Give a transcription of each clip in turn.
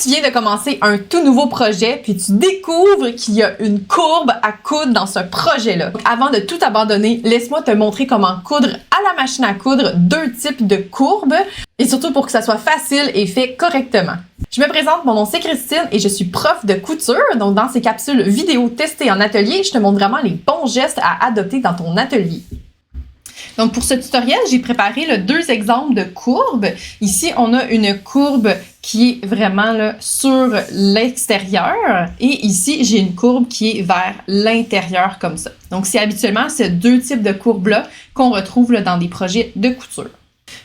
Tu viens de commencer un tout nouveau projet, puis tu découvres qu'il y a une courbe à coudre dans ce projet-là. Donc, avant de tout abandonner, laisse-moi te montrer comment coudre à la machine à coudre 2 types de courbes, et surtout pour que ça soit facile et fait correctement. Je me présente, mon nom c'est Christine et je suis prof de couture. Donc dans ces capsules vidéo testées en atelier, je te montre vraiment les bons gestes à adopter dans ton atelier. Donc pour ce tutoriel, j'ai préparé 2 exemples de courbes. Ici, on a une courbe qui est vraiment là, sur l'extérieur et ici, j'ai une courbe qui est vers l'intérieur comme ça. Donc c'est habituellement ces 2 types de courbes-là qu'on retrouve là, dans des projets de couture.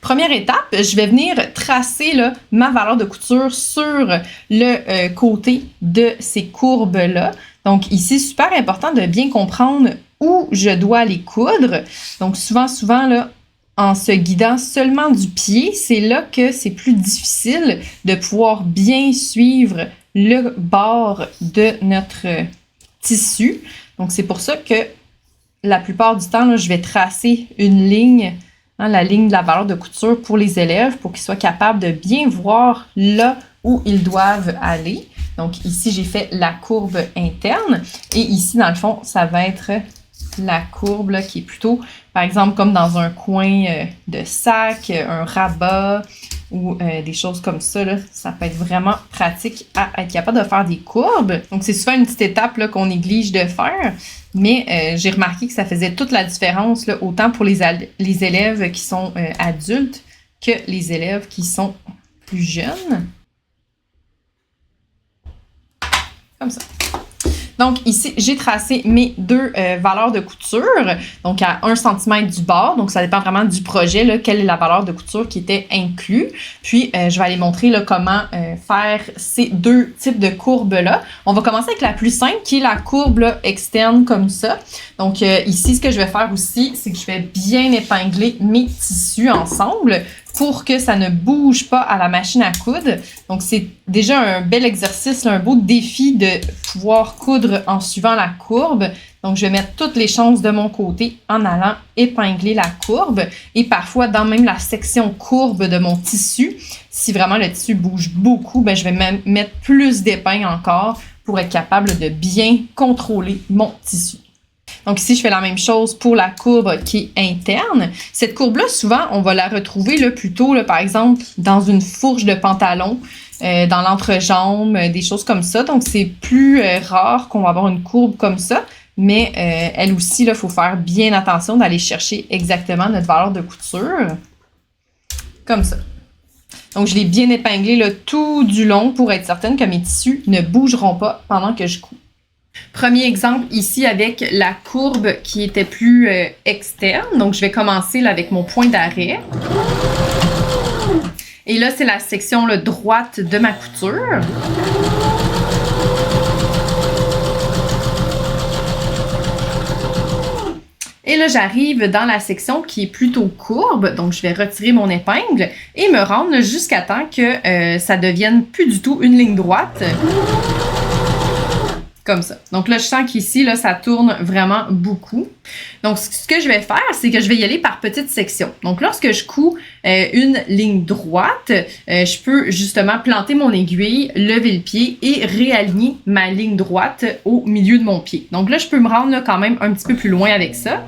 Première étape, je vais venir tracer là, ma valeur de couture sur le côté de ces courbes-là. Donc ici, super important de bien comprendre où je dois les coudre. Donc souvent, là, en se guidant seulement du pied, c'est là que c'est plus difficile de pouvoir bien suivre le bord de notre tissu. Donc c'est pour ça que la plupart du temps, là, je vais tracer une ligne, la ligne de la valeur de couture pour les élèves pour qu'ils soient capables de bien voir là où ils doivent aller. Donc ici, j'ai fait la courbe interne et ici, dans le fond, ça va être la courbe là, qui est plutôt, par exemple, comme dans un coin de sac, un rabat ou des choses comme ça. Là, ça peut être vraiment pratique à être capable de faire des courbes. Donc, c'est souvent une petite étape là, qu'on néglige de faire, mais j'ai remarqué que ça faisait toute la différence, là, autant pour les élèves qui sont adultes que les élèves qui sont plus jeunes. Comme ça. Donc ici, j'ai tracé mes 2 valeurs de couture, donc à 1 cm du bord. Donc ça dépend vraiment du projet, là, quelle est la valeur de couture qui était inclue. Puis je vais aller montrer là, comment faire ces 2 types de courbes-là. On va commencer avec la plus simple qui est la courbe là, externe comme ça. Donc ici, ce que je vais faire aussi, c'est que je vais bien épingler mes tissus ensemble pour que ça ne bouge pas à la machine à coudre. Donc, c'est déjà un bel exercice, là, un beau défi de pouvoir coudre en suivant la courbe. Donc, je vais mettre toutes les chances de mon côté en allant épingler la courbe. Et parfois, dans même la section courbe de mon tissu, si vraiment le tissu bouge beaucoup, ben, je vais même mettre plus d'épingles encore pour être capable de bien contrôler mon tissu. Donc ici, je fais la même chose pour la courbe qui est interne. Cette courbe-là, souvent, on va la retrouver là, plutôt, là, par exemple, dans une fourche de pantalon, dans l'entrejambe, des choses comme ça. Donc, c'est plus rare qu'on va avoir une courbe comme ça. Mais elle aussi, il faut faire bien attention d'aller chercher exactement notre valeur de couture. Comme ça. Donc, je l'ai bien épinglé là, tout du long pour être certaine que mes tissus ne bougeront pas pendant que je couds. Premier exemple ici avec la courbe qui était plus externe. Donc, je vais commencer là, avec mon point d'arrêt. Et là, c'est la section là, droite de ma couture. Et là, j'arrive dans la section qui est plutôt courbe. Donc, je vais retirer mon épingle et me rendre jusqu'à temps que ça devienne plus du tout une ligne droite. Comme ça. Donc là, je sens qu'ici, là, ça tourne vraiment beaucoup. Donc, ce que je vais faire, c'est que je vais y aller par petites sections. Donc, lorsque je couds une ligne droite, je peux justement planter mon aiguille, lever le pied et réaligner ma ligne droite au milieu de mon pied. Donc là, je peux me rendre là, quand même un petit peu plus loin avec ça.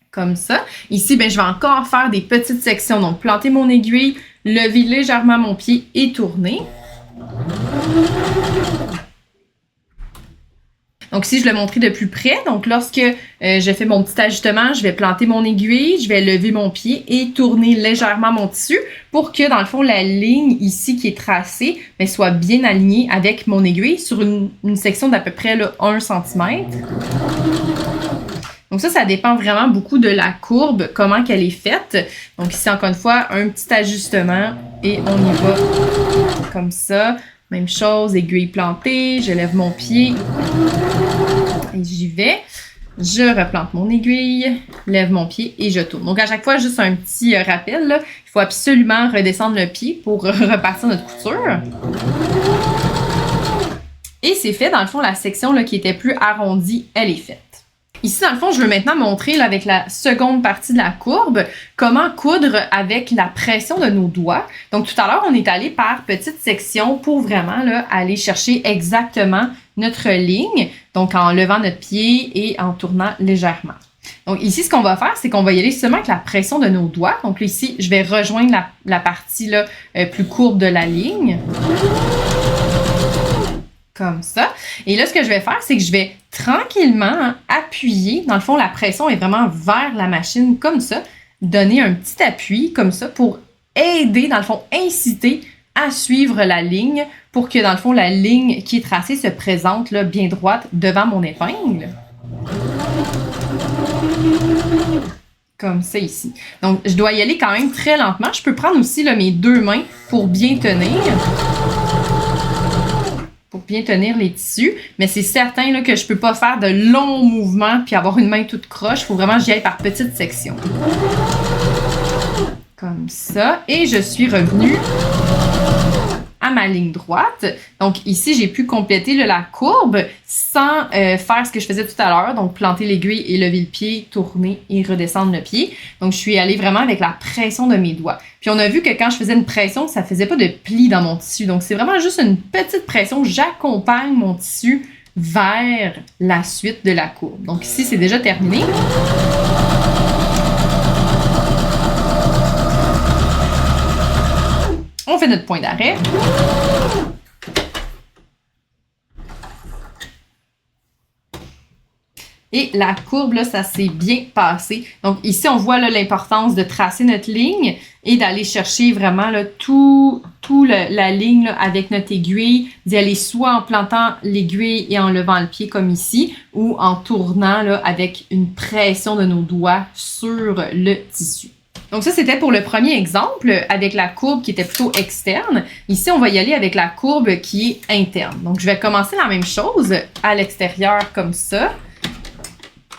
Comme ça. Ici, ben, je vais encore faire des petites sections. Donc, planter mon aiguille, lever légèrement mon pied et tourner. Donc ici, je l'ai montré de plus près. Donc lorsque je fais mon petit ajustement, je vais planter mon aiguille, je vais lever mon pied et tourner légèrement mon tissu pour que, dans le fond, la ligne ici qui est tracée bien, soit bien alignée avec mon aiguille sur une section d'à peu près là, 1 cm. Donc ça dépend vraiment beaucoup de la courbe, comment qu'elle est faite. Donc ici, encore une fois, un petit ajustement et on y va comme ça. Même chose, aiguille plantée, je lève mon pied et j'y vais. Je replante mon aiguille, lève mon pied et je tourne. Donc à chaque fois, juste un petit rappel, là, il faut absolument redescendre le pied pour repartir notre couture. Et c'est fait, dans le fond, la section là, qui était plus arrondie, elle est faite. Ici, dans le fond, je veux maintenant montrer là, avec la seconde partie de la courbe comment coudre avec la pression de nos doigts. Donc, tout à l'heure, on est allé par petites sections pour vraiment là, aller chercher exactement notre ligne, donc en levant notre pied et en tournant légèrement. Donc ici, ce qu'on va faire, c'est qu'on va y aller seulement avec la pression de nos doigts. Donc là, ici, je vais rejoindre la partie là, plus courbe de la ligne. Comme ça. Et là, ce que je vais faire, c'est que je vais tranquillement appuyer. Dans le fond, la pression est vraiment vers la machine comme ça. Donner un petit appui comme ça pour aider, dans le fond, inciter à suivre la ligne pour que, dans le fond, la ligne qui est tracée se présente là, bien droite devant mon épingle. Comme ça ici. Donc, je dois y aller quand même très lentement. Je peux prendre aussi là, mes deux mains pour bien tenir. Pour bien tenir les tissus. Mais c'est certain là, que je ne peux pas faire de longs mouvements puis avoir une main toute croche. Il faut vraiment que j'y aille par petites sections. Comme ça. Et je suis revenue à ma ligne droite. Donc ici, j'ai pu compléter là, la courbe sans faire ce que je faisais tout à l'heure. Donc planter l'aiguille et lever le pied, tourner et redescendre le pied. Donc je suis allée vraiment avec la pression de mes doigts. Puis on a vu que quand je faisais une pression, ça faisait pas de pli dans mon tissu. Donc c'est vraiment juste une petite pression. J'accompagne mon tissu vers la suite de la courbe. Donc ici, c'est déjà terminé. On fait notre point d'arrêt. Et la courbe, là, ça s'est bien passé. Donc ici, on voit là, l'importance de tracer notre ligne et d'aller chercher vraiment là, tout la ligne là, avec notre aiguille, d'y aller soit en plantant l'aiguille et en levant le pied comme ici, ou en tournant là, avec une pression de nos doigts sur le tissu. Donc ça, c'était pour le premier exemple avec la courbe qui était plutôt externe. Ici, on va y aller avec la courbe qui est interne. Donc, je vais commencer la même chose à l'extérieur comme ça,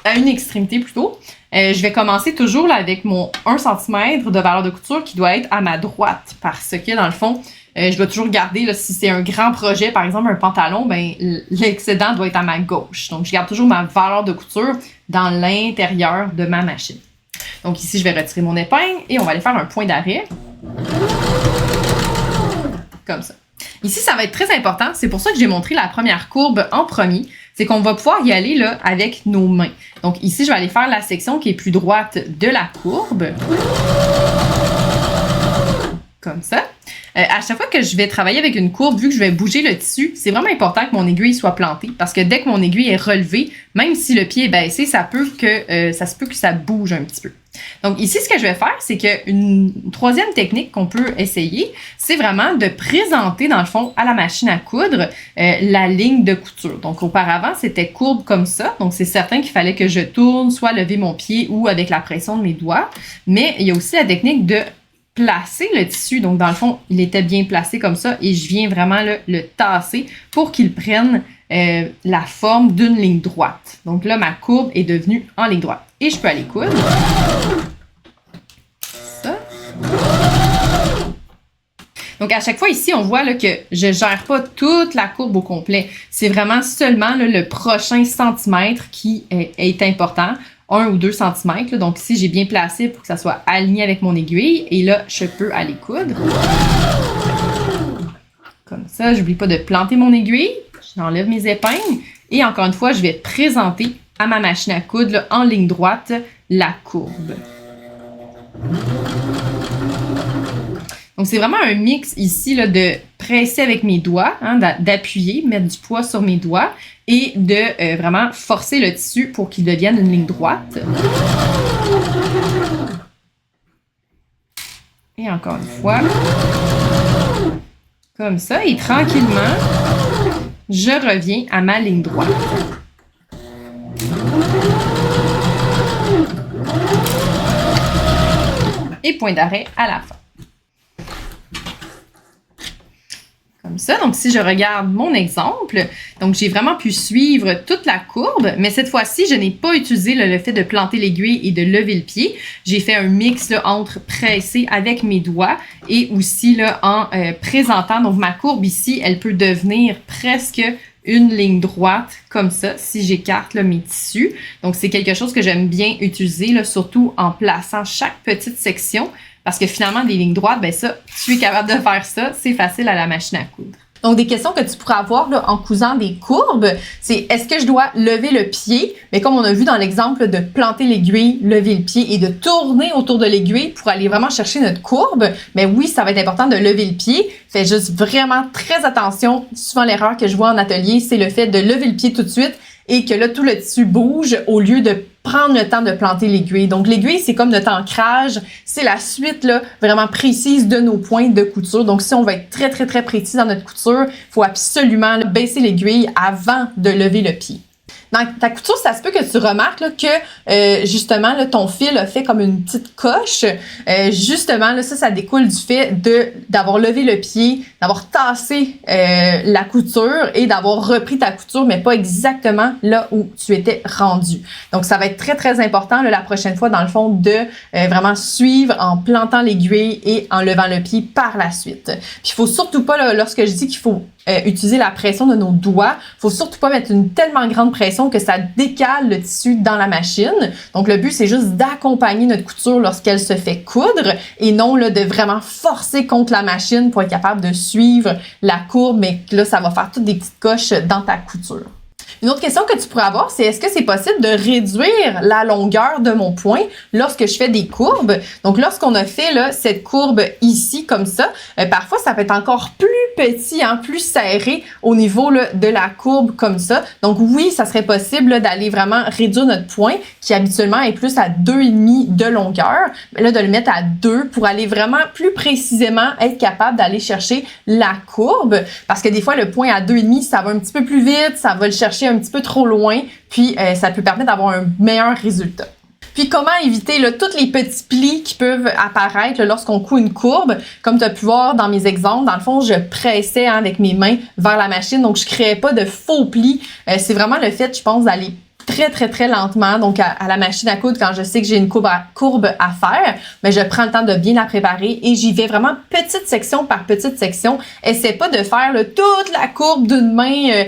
à une extrémité plutôt. Je vais commencer toujours là, avec mon 1 cm de valeur de couture qui doit être à ma droite parce que dans le fond, je dois toujours garder, là, si c'est un grand projet, par exemple un pantalon, ben l'excédent doit être à ma gauche. Donc, je garde toujours ma valeur de couture dans l'intérieur de ma machine. Donc ici, je vais retirer mon épingle et on va aller faire un point d'arrêt. Comme ça. Ici, ça va être très important. C'est pour ça que j'ai montré la première courbe en premier. C'est qu'on va pouvoir y aller là, avec nos mains. Donc ici, je vais aller faire la section qui est plus droite de la courbe. Comme ça. À chaque fois que je vais travailler avec une courbe, vu que je vais bouger le tissu, c'est vraiment important que mon aiguille soit plantée parce que dès que mon aiguille est relevée, même si le pied est baissé, ça se peut que ça bouge un petit peu. Donc ici, ce que je vais faire, c'est qu'une troisième technique qu'on peut essayer, c'est vraiment de présenter, dans le fond, à la machine à coudre, la ligne de couture. Donc auparavant, c'était courbe comme ça. Donc c'est certain qu'il fallait que je tourne, soit lever mon pied ou avec la pression de mes doigts. Mais il y a aussi la technique de placer le tissu. Donc, dans le fond, il était bien placé comme ça et je viens vraiment le tasser pour qu'il prenne la forme d'une ligne droite. Donc là, ma courbe est devenue en ligne droite. Et je peux aller coudre. Ça. Donc, à chaque fois ici, on voit là, que je ne gère pas toute la courbe au complet. C'est vraiment seulement là, le prochain centimètre qui est important. 1 ou 2 cm. Là. Donc ici, j'ai bien placé pour que ça soit aligné avec mon aiguille. Et là, je peux aller coudre. Comme ça, j'oublie pas de planter mon aiguille. J'enlève mes épingles. Et encore une fois, je vais présenter à ma machine à coudre là, en ligne droite la courbe. Donc, c'est vraiment un mix ici là, de presser avec mes doigts, hein, d'appuyer, mettre du poids sur mes doigts et de vraiment forcer le tissu pour qu'il devienne une ligne droite. Et encore une fois, comme ça. Et tranquillement, je reviens à ma ligne droite. Et point d'arrêt à la fin. Comme ça. Donc, si je regarde mon exemple, donc j'ai vraiment pu suivre toute la courbe, mais cette fois-ci, je n'ai pas utilisé le fait de planter l'aiguille et de lever le pied. J'ai fait un mix là, entre presser avec mes doigts et aussi là, en présentant. Donc, ma courbe ici, elle peut devenir presque une ligne droite comme ça si j'écarte là, mes tissus. Donc, c'est quelque chose que j'aime bien utiliser, là, surtout en plaçant chaque petite section parce que finalement, des lignes droites, ben ça, tu es capable de faire ça, c'est facile à la machine à coudre. Donc, des questions que tu pourrais avoir là, en cousant des courbes, c'est est-ce que je dois lever le pied? Mais comme on a vu dans l'exemple de planter l'aiguille, lever le pied et de tourner autour de l'aiguille pour aller vraiment chercher notre courbe, mais oui, ça va être important de lever le pied. Fais juste vraiment très attention. Souvent, l'erreur que je vois en atelier, c'est le fait de lever le pied tout de suite et que là, tout le tissu bouge au lieu de prendre le temps de planter l'aiguille. Donc, l'aiguille, c'est comme notre ancrage. C'est la suite, là, vraiment précise de nos points de couture. Donc, si on veut être très, très, très précis dans notre couture, il faut absolument là, baisser l'aiguille avant de lever le pied. Dans ta couture, ça se peut que tu remarques là, que justement là, ton fil a fait comme une petite coche. Justement, là, ça découle du fait d'avoir levé le pied, d'avoir tassé la couture et d'avoir repris ta couture, mais pas exactement là où tu étais rendu. Donc, ça va être très, très important là, la prochaine fois, dans le fond, de vraiment suivre en plantant l'aiguille et en levant le pied par la suite. Puis, il faut surtout pas, là, lorsque je dis qu'il faut utiliser la pression de nos doigts, faut surtout pas mettre une tellement grande pression que ça décale le tissu dans la machine. Donc, le but, c'est juste d'accompagner notre couture lorsqu'elle se fait coudre et non là, de vraiment forcer contre la machine pour être capable de suivre la courbe, mais là, ça va faire toutes des petites coches dans ta couture. Une autre question que tu pourrais avoir, c'est est-ce que c'est possible de réduire la longueur de mon point lorsque je fais des courbes? Donc, lorsqu'on a fait là, cette courbe ici, comme ça, parfois, ça peut être encore plus petit, hein, plus serré au niveau là, de la courbe comme ça. Donc, oui, ça serait possible d'aller vraiment réduire notre point qui habituellement est plus à 2,5 de longueur. Mais là, de le mettre à 2 pour aller vraiment plus précisément être capable d'aller chercher la courbe. Parce que des fois, le point à 2,5, ça va un petit peu plus vite, ça va le chercher un petit peu trop loin, puis ça peut permettre d'avoir un meilleur résultat. Puis comment éviter là, tous les petits plis qui peuvent apparaître là, lorsqu'on coud une courbe. Comme tu as pu voir dans mes exemples, dans le fond, je pressais hein, avec mes mains vers la machine, donc je ne créais pas de faux plis. C'est vraiment le fait, je pense, d'aller très, très, très lentement. Donc, à la machine à coudre, quand je sais que j'ai une courbe à faire, mais je prends le temps de bien la préparer et j'y vais vraiment petite section par petite section. Essaie pas de faire là, toute la courbe d'une main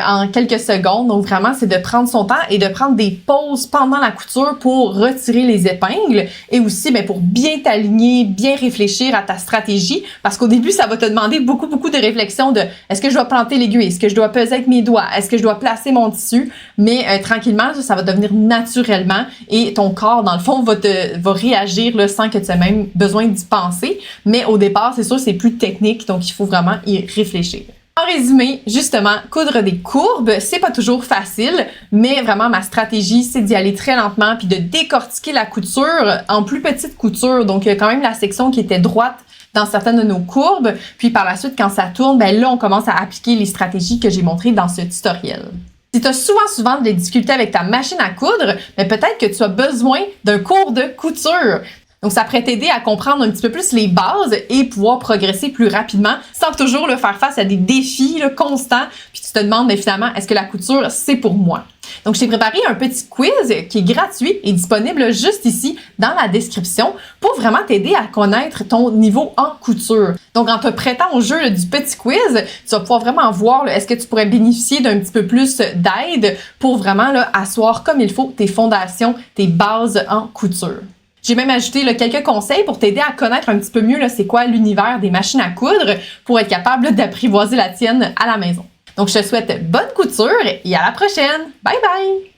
en quelques secondes. Donc, vraiment, c'est de prendre son temps et de prendre des pauses pendant la couture pour retirer les épingles et aussi ben, pour bien t'aligner, bien réfléchir à ta stratégie. Parce qu'au début, ça va te demander beaucoup, beaucoup de réflexion de est-ce que je dois planter l'aiguille? Est-ce que je dois peser avec mes doigts? Est-ce que je dois placer mon tissu? Mais tranquillement, ça va devenir naturellement et ton corps, dans le fond, va réagir là, sans que tu aies même besoin d'y penser. Mais au départ, c'est sûr, c'est plus technique, donc il faut vraiment y réfléchir. En résumé, justement, coudre des courbes, c'est pas toujours facile, mais vraiment ma stratégie, c'est d'y aller très lentement puis de décortiquer la couture en plus petites coutures. Donc, il y a quand même la section qui était droite dans certaines de nos courbes. Puis par la suite, quand ça tourne, ben là, on commence à appliquer les stratégies que j'ai montrées dans ce tutoriel. Si tu as souvent des difficultés avec ta machine à coudre, mais peut-être que tu as besoin d'un cours de couture. Donc, ça pourrait t'aider à comprendre un petit peu plus les bases et pouvoir progresser plus rapidement sans toujours le faire face à des défis là, constants. Puis tu te demandes, mais finalement, est-ce que la couture, c'est pour moi? Donc, je t'ai préparé un petit quiz qui est gratuit et disponible juste ici dans la description pour vraiment t'aider à connaître ton niveau en couture. Donc, en te prêtant au jeu là, du petit quiz, tu vas pouvoir vraiment voir là, est-ce que tu pourrais bénéficier d'un petit peu plus d'aide pour vraiment là, asseoir comme il faut tes fondations, tes bases en couture. J'ai même ajouté là, quelques conseils pour t'aider à connaître un petit peu mieux là, c'est quoi l'univers des machines à coudre pour être capable là, d'apprivoiser la tienne à la maison. Donc, je te souhaite bonne couture et à la prochaine. Bye bye!